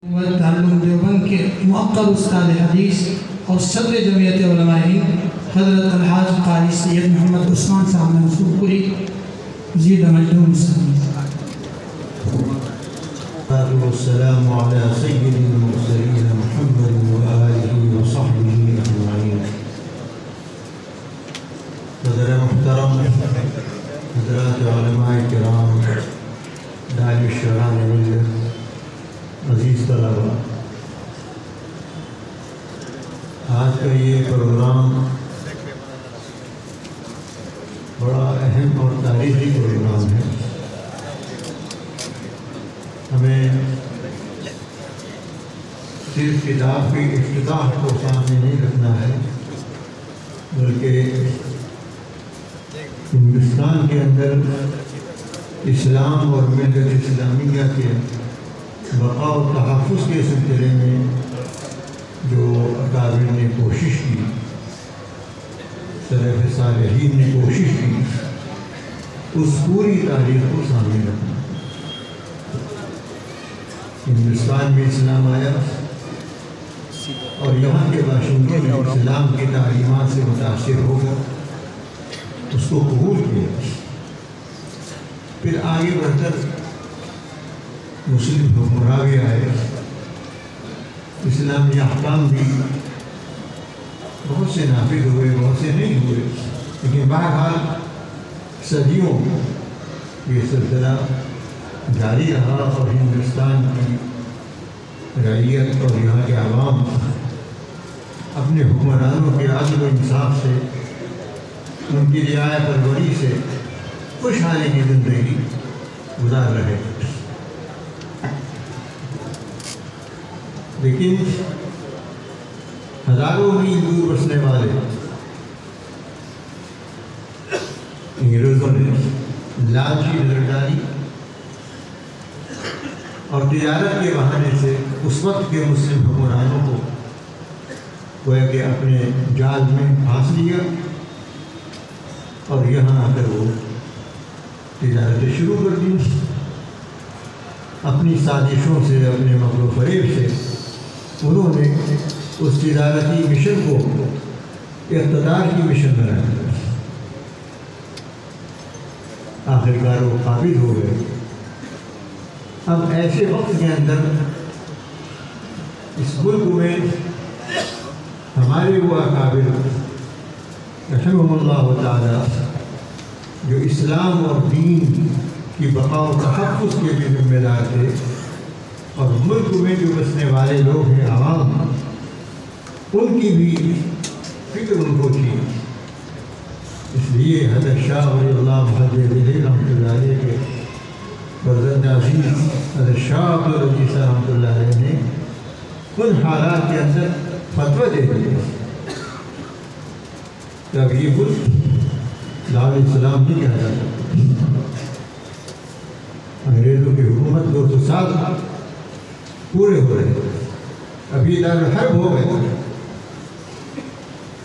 تعلم دیوبند کے مؤقب استاد حدیث اور صدر جمعیت علماء ہند حضرت الحاج قاری سید محمد عثمان صاحب نے وصول پوری زید مجدوم السلام. والسلام على سيد المرسلين محمد وآله وصحبه أجمعين. حضرات محترم حضرات علماء کرام داعی الشرعان ملت عزیز طلباء، آج کا یہ پروگرام بڑا اہم اور تاریخی پروگرام ہے. ہمیں صرف کتاب کی افتتاح کو سامنے نہیں رکھنا ہے، بلکہ ہندوستان کے اندر اسلام اور ملت اسلامیہ کے بقا و تحفظ کے سلسلے میں جو اکابر نے کوشش کی، سلف صالحین نے کوشش کی، اس پوری تاریخ کو سامنے رکھنا. ہندوستان میں اسلام آیا اور یہاں کے باشندوں نے اسلام کی تعلیمات سے متاثر ہو کر اس کو قبول کیا. پھر آگے بڑھ کر مسلم حکمراں بھی آئے، اسلامی احکام بھی بہت سے نافذ ہوئے، بہت سے نہیں ہوئے، لیکن بہرحال صدیوں یہ سلسلہ جاری رہا اور ہندوستان کی رعیت اور یہاں کے عوام اپنے حکمرانوں کے عدل و انصاف سے، ان کی رعایت پروری سے خوشحالی کی زندگی گزار رہے. لیکن ہزاروں میل دور بسنے والے انگریزوں نے لالچی نظر ڈالی اور تجارت کے بہانے سے اس وقت کے مسلم حکمرانوں کو گویا کہ اپنے جال میں پھانس لیا اور یہاں آ کر وہ تجارتیں شروع کر دی. اپنی سازشوں سے، اپنے مکر و فریب سے انہوں نے اس تجارتی مشن کو اقتدار کی مشن بنایا. آخرکار وہ قابض ہو گئے. اب ایسے وقت کے اندر اس ملک میں ہمارے وہ اکابر رحمہم اللہ تعالی جو اسلام اور دین کی بقا و تحفظ کے بھی ذمہ دار تھے، اور ملک میں جو بسنے والے لوگ ہیں عوام، ان کی بھی فکر ان کو تھی. اس لیے حضرت شاہ ولی اللہ محمد دہلوی رحمۃ اللہ علیہ کے فرزند عزیز حضرت شاہ عبدالعزیز رحمۃ اللہ علیہ نے ان حالات کے اندر فتویٰ دے دیے کہ اب یہ ملک دار الاسلام نہیں کہا جا سکتا. انگریزوں کی حکومت 200 سال پورے ہو رہے تھے، ابھی دار الحرب ہو گئے.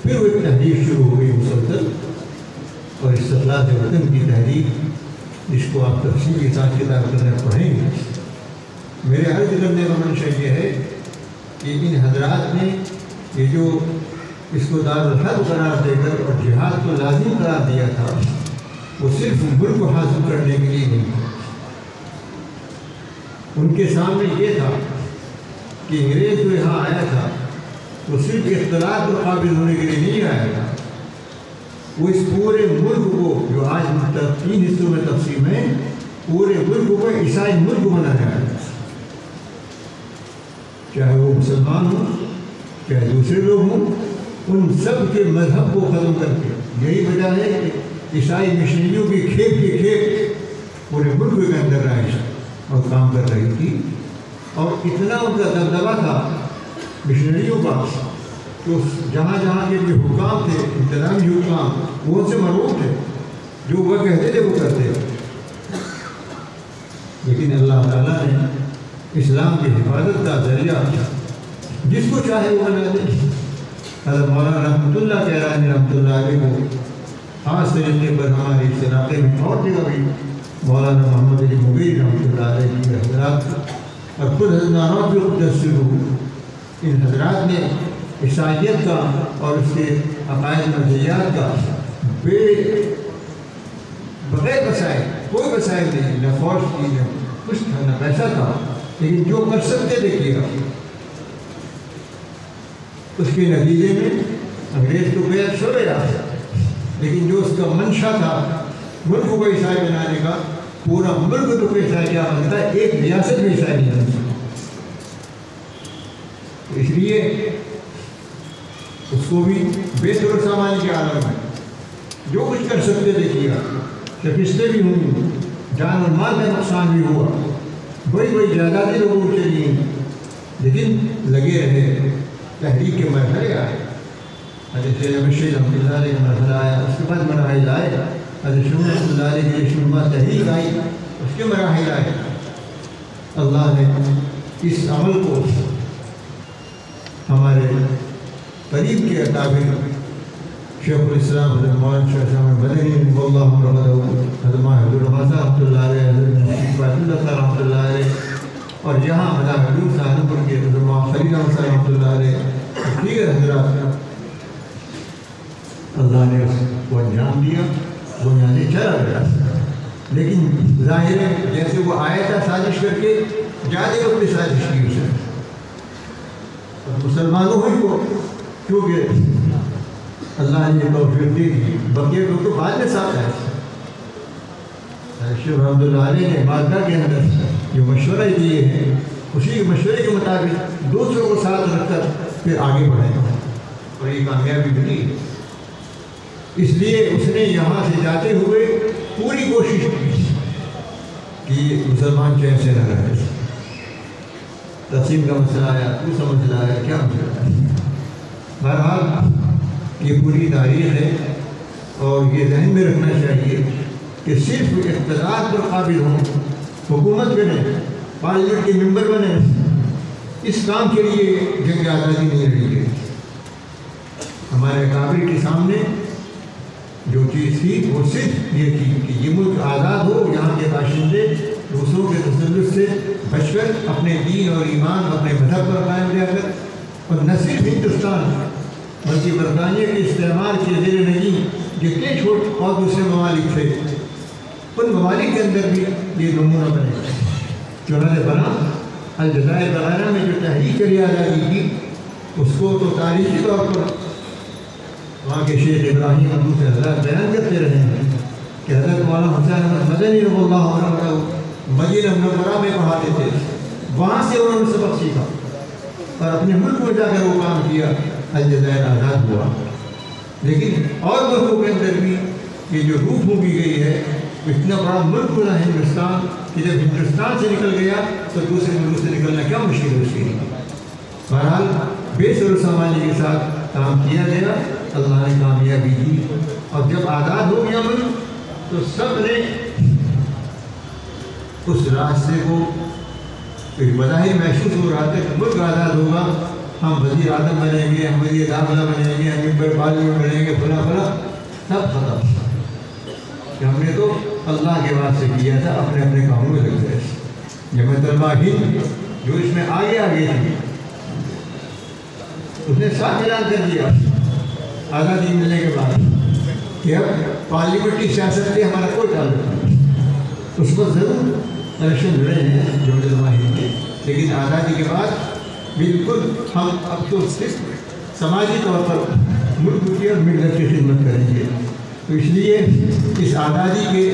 پھر وہ تحریک شروع ہو گئی مسلسل، اور استقلال وطن کی تحریک، جس کو آپ تفصیل کے ساتھ کتاب کرنے پڑھیں گے. میرے عرض کرنے کا منشا یہ ہے کہ ان حضرات نے یہ جو اس کو دار الحرب قرار دے کر اور جہاد کو لازم قرار دیا تھا، وہ صرف ملک کو حاصل کرنے کے لیے نہیں تھا. ان کے سامنے یہ تھا کہ انگریز جو یہاں آیا تھا وہ صرف اختلاف پر قابل ہونے کے لیے نہیں آیا تھا، وہ اس پورے ملک کو جو آج 3 حصوں میں تقسیم ہے، پورے ملک کو عیسائی ملک بنانے آیا تھا. چاہے وہ مسلمان ہوں، چاہے دوسرے لوگ ہوں، ان سب کے مذہب کو ختم کر کے. یہی وجہ ہے کہ عیسائی مشنریوں کی کھیپ کی کھیپ پورے ملک کے اندر رائج اور کام کر رہی تھی. اور اتنا ان کا دبدبہ تھا مشنریوں کا کہ جہاں جہاں کے جو حکام تھے، انتظامی حکام، وہ ان سے مرعوب تھے، جو وہ کہتے تھے وہ کرتے تھے. لیکن اللہ تعالیٰ نے اسلام کی حفاظت کا ذریعہ جس کو چاہے وہ بنا دے. حضرت مولانا رحمۃ اللہ کہرانی رحمۃ اللہ علیہ کو خاص طریقے پر ہمارے اس علاقے میں اور جگہ بھی مولانا محمد علی مغیر رحمۃ اللہ علیہ کی حضرات اور خود حضرت نانوتوی قدس سرور ان حضرات نے عیسائیت کا اور اس کے عقائد نظریات کا بغیر وسائل، کوئی وسائل نہیں، نہ فوج کی، نہ کچھ تھا، نہ پیسہ تھا، لیکن جو کر سکتے تھے کیا۔ اس کے نتیجے میں انگریز تو بیعت چھوڑے رہا، لیکن جو اس کا منشا تھا ملک کو عیسائی بنانے کا، پورا ملک تو عیسائی کیا بنتا ہے، ایک ریاست میں عیسائی نہیں بن سکتا۔ اس لیے اس کو بھی بے طور سامان کے عالم میں جو کچھ کر سکتے تھے کیا، شکستیں بھی ہوئی، جان اور مال کا نقصان بھی ہوا، بڑی جائیدادیں لوگوں کو چلی، لیکن لگے رہے، تحریک کے مرحلے آئے۔ حضرت مشید رحمۃ اللہ علیہ کا مرحلہ آیا، اس کے بعد مراحل آئے، حضرت شمع رحمۃ اللہ علیہ کی شمع تحریک آئی، اس کے مراحل آئے۔ اللہ نے اس عمل کو ہمارے قریب کے اکابر شیخ الاسلام حضرت مولانا شاہ صاحب مدنی واللہ حضرت رمضان رحمۃ اللہ علیہ، حضرت اللہ صاحب رحمۃ اللہ علیہ، اور یہاں مدار علوم سہارنپور کے حضرت خلیل احمد صاحب رحمۃ اللہ علیہ، دیگر حضرات، اللہ نے اس کو انجام دیا، وہ یہاں سے چلا گیا۔ لیکن ظاہر ہے جیسے وہ آیا تھا سازش کر کے، زیادہ وقت کی سازش کی اسے مسلمانوں ہی کو، کیونکہ اللہ نے یہ توفیق دی تھی، بقیہ کو تو بعد میں ساتھ آئے۔ شیخ رحمۃ اللہ علیہ نے مادہ کے اندر جو مشورہ دیے ہیں، اسی مشورے کے مطابق دوسروں کو ساتھ رکھ کر پھر آگے بڑھے، اور یہ کامیابی ملی۔ اس لیے اس نے یہاں سے جاتے ہوئے پوری کوشش کی کہ مسلمان چین سے نہ رہے۔ تقسیم کا مسئلہ آیا، دوسرا مسئلہ آیا، کیا مسئلہ ہے؟ بہرحال یہ پوری تاریخ ہے، اور یہ ذہن میں رکھنا چاہیے کہ صرف اقتدار پر قابل ہوں، حکومت بنے، پارلیمنٹ کے ممبر بنے، اس کام کے لیے جنگ آزادی نہیں لڑی گئی۔ ہمارے اکابر کے سامنے جو چیز تھی وہ صرف یہ تھی کہ یہ ملک آزاد ہو، یہاں کے باشندے دوسروں کے تسلط سے بچ کر اپنے دین اور ایمان، اپنے مذہب پر قائم رہ کر، اور نہ صرف ہندوستان بلکہ برطانیہ کے استعمار کے زیر نگین جتنے چھوٹے اور دوسرے ممالک تھے، ان ممالک کے اندر بھی یہ نمونہ بنے۔ چنانچہ بنا الجزائر وغیرہ میں جو تحریک چلی آزادی کی، اس کو تو تاریخی طور پر وہاں کے شیخ ابراہیم اور دوسرے حضرات بیان کرتے رہے ہیں کہ حضرت مولانا حسین احمد مدنی رضی اللہ عنہ مدینہ منورہ میں پڑھاتے تھے، وہاں سے انہوں نے سبق سیکھا اور اپنے ملک میں جا کر وہ کام کیا، الجزائر آزاد ہوا۔ لیکن اور ملکوں کے اندر بھی یہ جو روح پھونکی گئی ہے، اتنا بڑا ملک بنا ہندوستان کہ جب ہندوستان سے نکل گیا تو دوسرے ملک سے نکلنا کیا مشکل ہے اس کے لیے۔ بہرحال بے سر و سامانی کے ساتھ کام کیا گیا، اللہ نے کامیابی دی، اور جب آزاد ہو گیا ملک تو سب نے اس راستے کو ایک بظاہر محسوس ہو رہا تھا کہ ملک آزاد ہوگا، ہم وزیر اعظم بنیں گے، ہم وزیر داخلہ بنیں گے، ہم ممبر پارلیمنٹ بنیں گے، فلاں فلاں، سب ختم کہ ہم نے تو اللہ کے واسطے کیا تھا، اپنے اپنے کاموں میں لگ گئے۔ جمعیت علماء ہند جو اس میں آگے تھی، اس نے صاف اعلان کر دیا آزادی ملنے کے بعد کہ اب پارلیمنٹری سیاست سے ہمارا کوئی تعلق نہیں۔ اس وقت ضرور الیکشن لڑے ہیں جمعیت علماء ہند کے، لیکن آزادی کے بعد بالکل ہم اب تو صرف سماجی طور پر ملک کی اور ملت کی خدمت کریں گے۔ تو اس لیے اس آزادی کے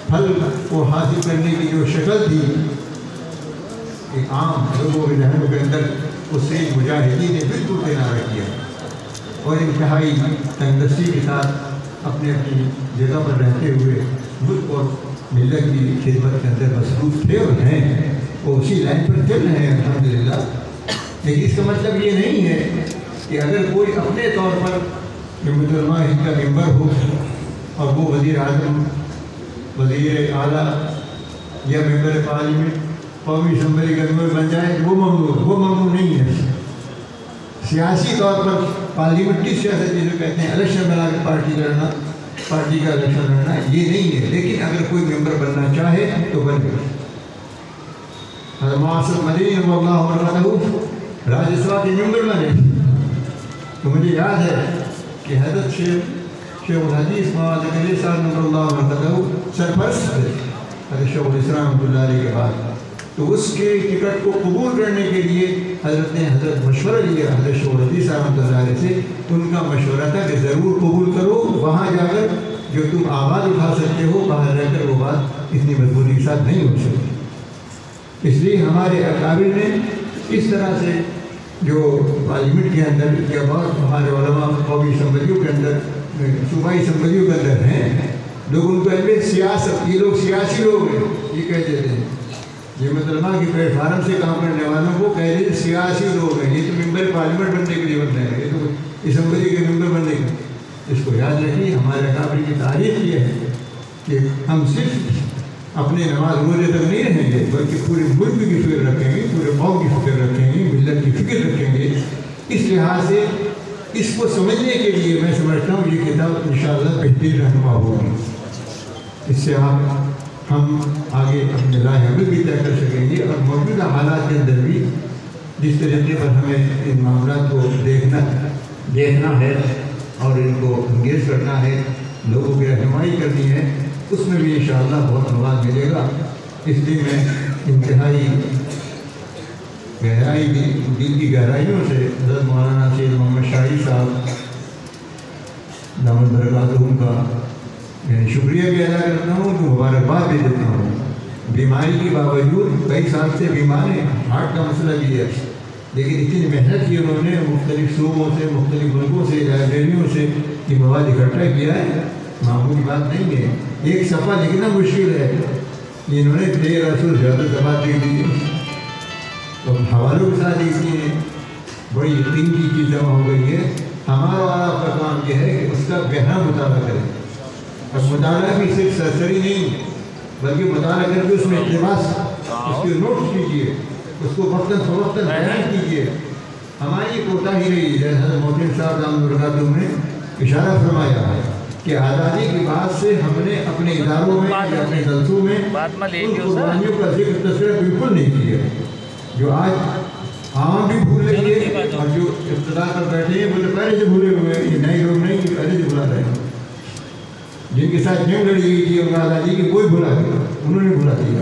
پھل کو حاصل کرنے کی جو شکل تھی ایک عام لوگوں کے ذہنوں کے اندر، اس سے مجاہدین نے بالکل کنارہ کیا اور انتہائی تندرستی کے ساتھ اپنے اپنی جگہ پر رہتے ہوئے ملک اور ملت کی خدمت کے اندر مصروف تھے اور ہیں، وہ اسی لائن پر چل رہے ہیں الحمدللہ۔ لیکن اس کا مطلب یہ نہیں ہے کہ اگر کوئی اپنے طور پر جمعیت علماء ہند کا ممبر ہو اور وہ وزیر اعظم، وزیر اعلیٰ یا ممبر پارلیمنٹ، قومی اسمبلی کا ممبر بن جائے، وہ ممنوع نہیں ہے۔ سیاسی طور پر پارلیمنٹری سیاست جسے کہتے ہیں، الیکشن بنا کے پارٹی لڑنا، پارٹی کا الیکشن لڑنا، یہ نہیں ہے۔ لیکن اگر کوئی ممبر بننا چاہے تو بن گئے، حضرت معاصر مدنی رضی اللہ عنہ راجسوا کے ممبر بنے. تو مجھے یاد ہے کہ حضرت شیخ الحدیث مولانا زکریا صاحب رضی اللہ عنہ سرپرست تھے حضرت شیخ الاسلام رحمۃ اللہ علیہ کے بعد. تو اس کے ٹکٹ کو قبول کرنے کے لیے حضرت نے مشورہ لیا حضرت شیخ الحدیث رحمۃ اللہ علیہ سے. ان کا مشورہ تھا کہ ضرور قبول کرو, وہاں جا کر جو تم آواز اٹھا سکتے ہو باہر رہ کر وہ بات اتنی مضبوطی کے ساتھ نہیں ہو سکتی. اس لیے ہمارے اکابر نے اس طرح سے جو پارلیمنٹ کے اندر یا بہت ہمارے علماء قومی اسمبلیوں کے اندر صوبائی اسمبلیوں کے اندر ہیں, لوگ ان کو اہل سیاست, یہ لوگ سیاسی لوگ ہیں یہ کہہ دیتے ہیں. یہ مطلب کہ پلیٹ فارم سے کام کرنے والوں کو کہہ دیتے سیاسی لوگ ہیں, یہ تو ممبر پارلیمنٹ بننے کے لیے بن رہے ہیں, یہ تو اسمبلی کے ممبر بننے کے. اس کو یاد رکھیے ہمارے اکابر کی تاریخ یہ ہے کہ ہم صرف اپنے نماز روزے تک نہیں رہیں گے بلکہ پورے ملک کی فکر رکھیں گے, پورے قوم کی فکر رکھیں گے, ملت کی فکر رکھیں گے. اس لحاظ سے اس کو سمجھنے کے لیے میں سمجھتا ہوں یہ کتاب انشاءاللہ بہترین رہنما ہوگی. اس سے ہم آگے اپنے راہ عمل بھی طے کر سکیں گے اور موجودہ حالات کے اندر بھی جس طریقے پر ہمیں ان معاملات کو دیکھنا ہے اور ان کو انگیز کرنا ہے, لوگوں کی رہنمائی کرنی ہے, اس میں بھی انشاءاللہ بہت مواد ملے گا. اس لیے میں انتہائی گہرائی دل کی گہرائیوں سے حضرت مولانا سید محمد شاہی صاحب دامت برکاتہم کا شکریہ بھی ادا کرتا ہوں, تو مبارکباد بھی دیتا ہوں. بیماری کے باوجود کئی سال سے بیمار ہیں, ہارٹ کا مسئلہ بھی ہے, لیکن اتنی محنت کی انہوں نے مختلف صوبوں سے, مختلف ملکوں سے, لائبریریوں سے یہ مواد اکٹھا کیا ہے. معمولی بات نہیں ہے, ایک صفحہ لکھنا مشکل ہے. انہوں نے 1300 زیادہ صفحات لکھ دی, تو حوالوں کے ساتھ لکھتی ہیں, بڑی یقین کی چیز جمع ہو گئی ہے. ہمارا اور آپ کا کام یہ ہے کہ اس کا گہرا مطالعہ کریں. اب مطالعہ بھی صرف سرسری نہیں بلکہ مطالعہ کر کے اس میں اقتباس, اس کے نوٹس کیجیے, اس کو وقتاً فوقتاً بیان کیجیے. ہماری کوتاہی رہی ہے. حضرت محترم صاحب دامت برکاتہم نے اشارہ فرمایا ہے کہ آزادی کے بعد سے ہم نے اپنے اداروں میں یا اپنے جلسوں میں ان قربانیوں کا ذکر تذکرہ بالکل نہیں کیا, جو آج عام بھی بھول رہی ہے اور جو اقتدار پر بیٹھے ہیں وہ تو پہلے سے بھولے ہوئے ہیں. یہ نئے لوگ نہیں, یہ پہلے سے بھلا رہے ہیں. جن کے ساتھ جنگ لڑی گئی تھی ان آزادی کی کوئی بھلا دیا, انہوں نے بھلا دیا.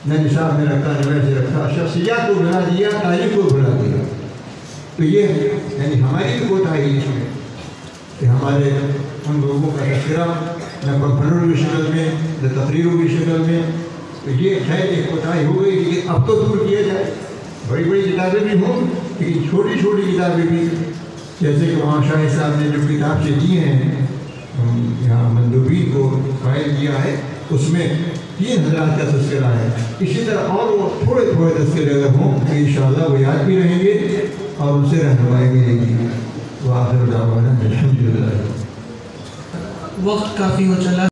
نہ نصاب میں رکھا, نہ ویسے رکھا, شخصیات کو بھلا دیا, تاریخ کو بھلا دیا. تو یہ یعنی ہماری بھی کوتاہی اس میں کہ ہمارے ان لوگوں کا تذکرہ نہ کنفرنسوں کی شکل میں نہ تقریروں کی شکل میں. تو یہ خیر ایک کوتاہی ہو گئی, لیکن اب تو دور کیا جائے. بڑی بڑی کتابیں بھی ہوں لیکن چھوٹی چھوٹی کتابیں بھی, جیسے کہ وہاں شاہد صاحب نے جو کتاب سے دیے ہیں یہاں مندوبین کو فائل کیا ہے, اس میں 3000 کا تذکرہ ہے. اسی طرح اور وہ تھوڑے تھوڑے تذکرے اگر ہوں تو انشاءاللہ وہ یاد بھی رہیں گے اور ان سے رہنمائی ملے گی. وآخر دعوانا الحمدللہ. وقت کافی ہو چلا.